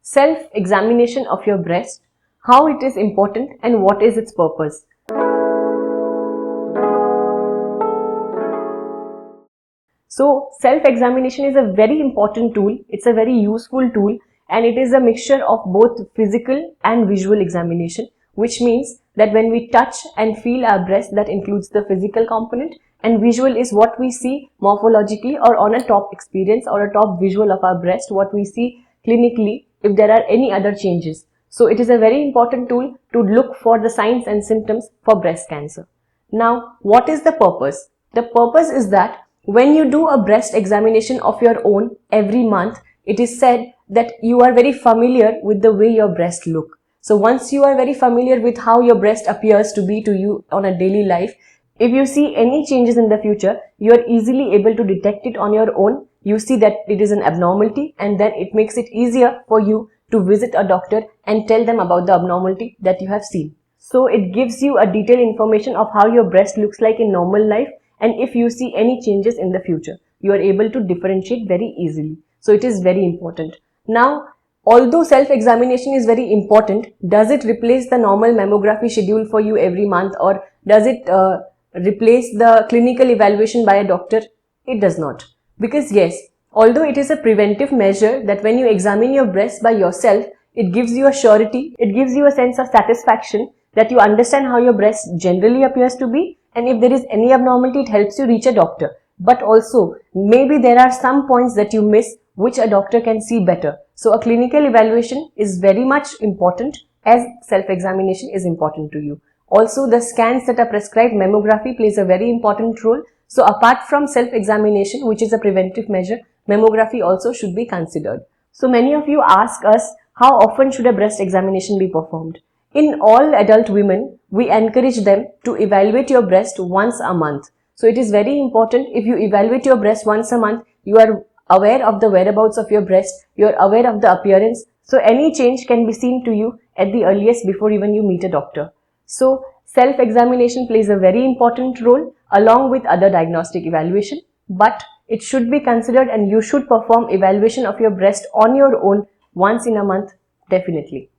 Self-examination of your breast, how it is important and what is its purpose. So self-examination is a very important tool, it's a very useful tool, and it is a mixture of both physical and visual examination, which means that when we touch and feel our breast, that includes the physical component, and visual is what we see morphologically or on a top experience or a top visual of our breast, what we see clinically if there are any other changes. So it is a very important tool to look for the signs and symptoms for breast cancer. Now, what is the purpose? The purpose is that when you do a breast examination of your own every month, it is said that you are very familiar with the way your breast look. So once you are very familiar with how your breast appears to be to you on a daily life, if you see any changes in the future, you are easily able to detect it on your own. You see that it is an abnormality, and then it makes it easier for you to visit a doctor and tell them about the abnormality that you have seen. So it gives you a detailed information of how your breast looks like in normal life, and if you see any changes in the future, you are able to differentiate very easily. So it is very important. Now, although self-examination is very important, does it replace the normal mammography schedule for you every month, or does it replace the clinical evaluation by a doctor? It does not. Because yes, although it is a preventive measure that when you examine your breast by yourself, it gives you a surety, it gives you a sense of satisfaction that you understand how your breast generally appears to be, and if there is any abnormality, it helps you reach a doctor. But also, maybe there are some points that you miss which a doctor can see better. So a clinical evaluation is very much important as self-examination is important to you. Also, the scans that are prescribed, mammography plays a very important role. So apart from self-examination, which is a preventive measure, mammography also should be considered. So many of you ask us, how often should a breast examination be performed? In all adult women, we encourage them to evaluate your breast once a month. So it is very important, if you evaluate your breast once a month, you are aware of the whereabouts of your breast, you are aware of the appearance. So any change can be seen to you at the earliest before even you meet a doctor. So self-examination plays a very important role along with other diagnostic evaluation, but it should be considered and you should perform evaluation of your breast on your own once in a month, definitely.